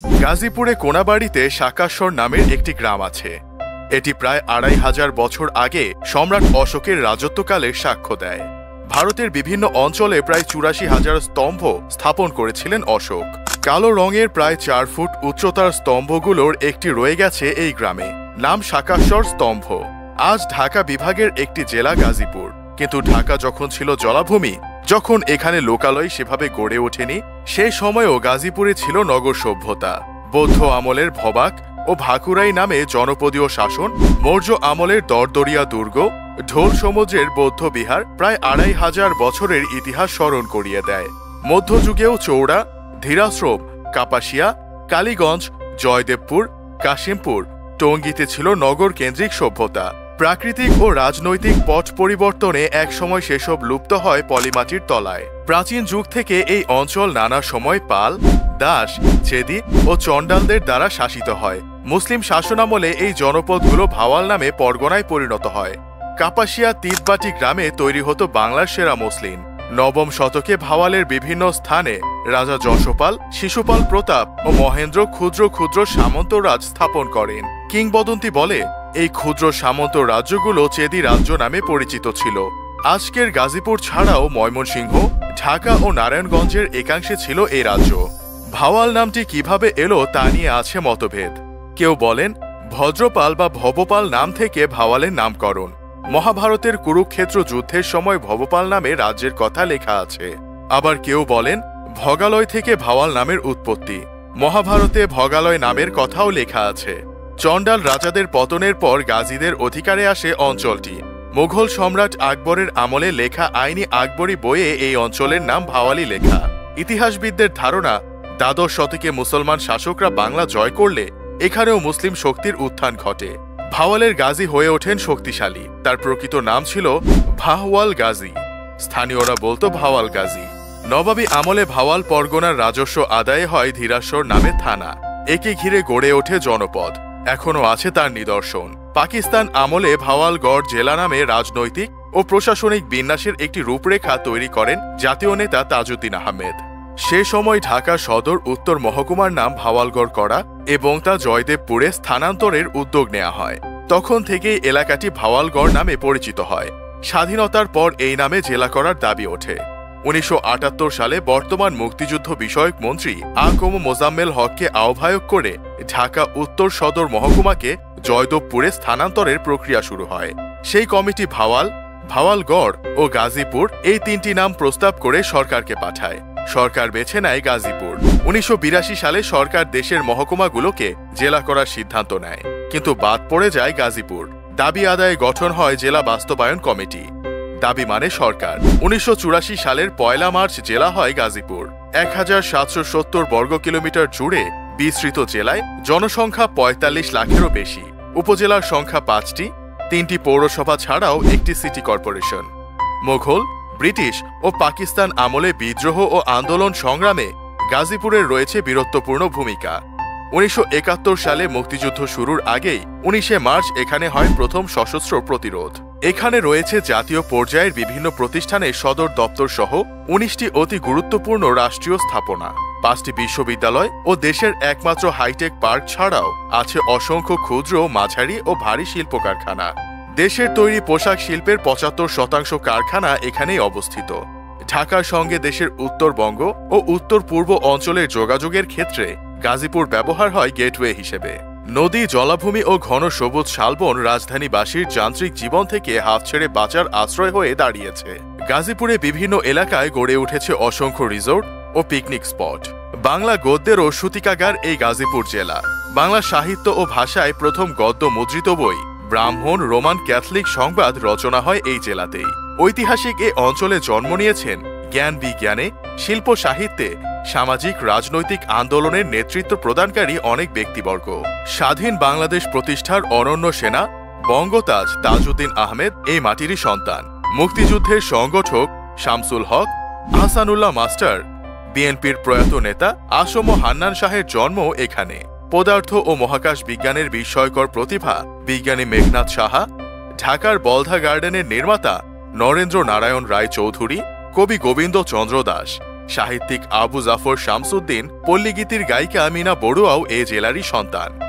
গাজীপুরে কোনাবাড়িতে শাকাশ্বর নামের একটি গ্রাম আছে। এটি প্রায় ২৫০০ বছর আগে সম্রাট অশোকের রাজত্বকালের সাক্ষ্য দেয়। ভারতের বিভিন্ন অঞ্চলে প্রায় ৮৪,০০০ স্তম্ভ স্থাপন করেছিলেন অশোক। কালো রঙের প্রায় ৪ ফুট উচ্চতার স্তম্ভগুলোর একটি রয়ে গেছে এই গ্রামে, নাম শাকাশ্বর স্তম্ভ। আজ ঢাকা বিভাগের একটি জেলা গাজীপুর, কিন্তু ঢাকা যখন ছিল জলাভূমি, যখন এখানে লোকালয় সেভাবে গড়ে ওঠেনি, সেই সময়ও গাজীপুরে ছিল নগর সভ্যতা। বৌদ্ধ আমলের ভবাক ও ভাকুরাই নামে জনপদীয় শাসন, মৌর্য আমলের দরদরিয়া দুর্গ, ঢোল সমুদ্রের বৌদ্ধ বিহার প্রায় ২৫০০ বছরের ইতিহাস স্মরণ করিয়ে দেয়। মধ্যযুগেও চৌড়া, ধীরাশ্রম, কাপাসিয়া, কালীগঞ্জ, জয়দেবপুর, কাশিমপুর, টঙ্গীতে ছিল নগর কেন্দ্রিক সভ্যতা। প্রাকৃতিক ও রাজনৈতিক পট পরিবর্তনে একসময় সেসব লুপ্ত হয় পলিমাটির তলায়। প্রাচীন যুগ থেকে এই অঞ্চল নানা সময় পাল, দাস, চেদি ও চণ্ডালদের দ্বারা শাসিত হয়। মুসলিম শাসনামলে এই জনপদগুলো ভাওয়াল নামে পরগনায় পরিণত হয়। কাপাসিয়া তিতবাটি গ্রামে তৈরি হতো বাংলার সেরা মসলিন। নবম শতকে ভাওয়ালের বিভিন্ন স্থানে রাজা যশোপাল, শিশুপাল প্রতাপ ও মহেন্দ্র ক্ষুদ্র ক্ষুদ্র সামন্ত রাজ স্থাপন করেন। কিংবদন্তি বলে এই ক্ষুদ্র সামন্ত রাজ্যগুলো চেদি রাজ্য নামে পরিচিত ছিল। আজকের গাজীপুর ছাড়াও ময়মনসিংহ, ঢাকা ও নারায়ণগঞ্জের একাংশে ছিল এই রাজ্য। ভাওয়াল নামটি কিভাবে এলো তা নিয়ে আছে মতভেদ। কেউ বলেন ভদ্রপাল বা ভবপাল নাম থেকে ভাওয়ালের নামকরণ। মহাভারতের কুরুক্ষেত্র যুদ্ধের সময় ভবপাল নামে রাজ্যের কথা লেখা আছে। আবার কেউ বলেন ভগালয় থেকে ভাওয়াল নামের উৎপত্তি। মহাভারতে ভগালয় নামের কথাও লেখা আছে। চণ্ডাল রাজাদের পতনের পর গাজীদের অধিকারে আসে অঞ্চলটি। মুঘল সম্রাট আকবরের আমলে লেখা আইনি আকবরী বইয়ে এই অঞ্চলের নাম ভাওয়ালি লেখা। ইতিহাসবিদদের ধারণা, দ্বাদশ শতকে মুসলমান শাসকরা বাংলা জয় করলে এখানেও মুসলিম শক্তির উত্থান ঘটে। ভাওয়ালের গাজী হয়ে ওঠেন শক্তিশালী। তার প্রকৃত নাম ছিল ভাওয়াল গাজী, স্থানীয়রা বলতো ভাওয়াল গাজী। নবাবী আমলে ভাওয়াল পরগনার রাজস্ব আদায়ে হয় ধীরাশ্বর নামে থানা। একে ঘিরে গড়ে ওঠে জনপদ, এখনও আছে তার নিদর্শন। পাকিস্তান আমলে ভাওয়ালগড় জেলা নামে রাজনৈতিক ও প্রশাসনিক বিন্যাসের একটি রূপরেখা তৈরি করেন জাতীয় নেতা তাজউদ্দিন আহমেদ। সে সময় ঢাকা সদর উত্তর মহকুমার নাম ভাওয়ালগড় করা এবং তা জয়দেবপুরে স্থানান্তরের উদ্যোগ নেওয়া হয়। তখন থেকেই এলাকাটি ভাওয়ালগড় নামে পরিচিত হয়। স্বাধীনতার পর এই নামে জেলা করার দাবি ওঠে। ১৯৭৮ সালে বর্তমান মুক্তিযুদ্ধ বিষয়ক মন্ত্রী আ.ক.ম মোজাম্মেল হককে আহ্বায়ক করে ঢাকা উত্তর সদর মহকুমাকে জয়দেবপুরে স্থানান্তরের প্রক্রিয়া শুরু হয়। সেই কমিটি ভাওয়াল, ভাওয়ালগড় ও গাজীপুর এই তিনটি নাম প্রস্তাব করে সরকারকে পাঠায়। সরকার বেছে নেয় গাজীপুর। ১৯৮২ সালে সরকার দেশের মহকুমাগুলোকে জেলা করার সিদ্ধান্ত নেয়, কিন্তু বাদ পড়ে যায় গাজীপুর। দাবি আদায়ে গঠন হয় জেলা বাস্তবায়ন কমিটি। দাবি মানে সরকার। ১৯৮৪ সালের ১ মার্চ জেলা হয় গাজীপুর। ১৭৭০ বর্গ কিলোমিটার জুড়ে বিস্তৃত জেলায় জনসংখ্যা ৪৫ লাখেরও বেশি। উপজেলার সংখ্যা ৫টি, ৩টি পৌরসভা ছাড়াও একটি সিটি কর্পোরেশন। মুঘল, ব্রিটিশ ও পাকিস্তান আমলে বিদ্রোহ ও আন্দোলন সংগ্রামে গাজীপুরের রয়েছে বীরত্বপূর্ণ ভূমিকা। ১৯৭১ সালে মুক্তিযুদ্ধ শুরুর আগেই ১৯শে মার্চ এখানে হয় প্রথম সশস্ত্র প্রতিরোধ। এখানে রয়েছে জাতীয় পর্যায়ের বিভিন্ন প্রতিষ্ঠানের সদর দপ্তর সহ ১৯টি অতি গুরুত্বপূর্ণ রাষ্ট্রীয় স্থাপনা, ৫টি বিশ্ববিদ্যালয় ও দেশের একমাত্র হাইটেক পার্ক ছাড়াও আছে অসংখ্য ক্ষুদ্র, মাঝারি ও ভারী শিল্প কারখানা। দেশের তৈরি পোশাক শিল্পের ৭৫% কারখানা এখানেই অবস্থিত। ঢাকার সঙ্গে দেশের উত্তরবঙ্গ ও উত্তর পূর্ব অঞ্চলের যোগাযোগের ক্ষেত্রে গাজীপুর ব্যবহার হয় গেটওয়ে হিসেবে। নদী, জলাভূমি ও ঘন সবুজ শালবন রাজধানীবাসীর যান্ত্রিক জীবন থেকে হাত ছেড়ে বাঁচার আশ্রয় হয়ে দাঁড়িয়েছে। গাজীপুরে বিভিন্ন এলাকায় গড়ে উঠেছে অসংখ্য রিসোর্ট ও পিকনিক স্পট। বাংলা গদ্যেরও সূতিকাগার এই গাজীপুর জেলা। বাংলা সাহিত্য ও ভাষায় প্রথম গদ্য মুদ্রিত বই ব্রাহ্মণ, রোমান ক্যাথলিক সংবাদ রচনা হয় এই জেলাতেই। ঐতিহাসিক এ অঞ্চলে জন্ম নিয়েছেন জ্ঞান বিজ্ঞানে, শিল্প সাহিত্যে, সামাজিক রাজনৈতিক আন্দোলনের নেতৃত্ব প্রদানকারী অনেক ব্যক্তিবর্গ। স্বাধীন বাংলাদেশ প্রতিষ্ঠার অনন্য সেনা বঙ্গতাজ তাজউদ্দিন আহমেদ এই মাটিরই সন্তান। মুক্তিযুদ্ধের সংগঠক শামসুল হক, আহসানুল্লাহ মাস্টার, বিএনপির প্রয়াত নেতা আসম হান্নান শাহের জন্ম এখানে। পদার্থ ও মহাকাশ বিজ্ঞানের বিস্ময়কর প্রতিভা বিজ্ঞানী মেঘনাথ সাহা, ঢাকার বলধা গার্ডেনের নির্মাতা নরেন্দ্র নারায়ণ রায় চৌধুরী, কবি গোবিন্দ চন্দ্র দাস, সাহিত্যিক আবু জাফর শামসুদ্দিন, পল্লীগীতির গায়িকা মিনা বড়ুয়াও এ জেলারই সন্তান।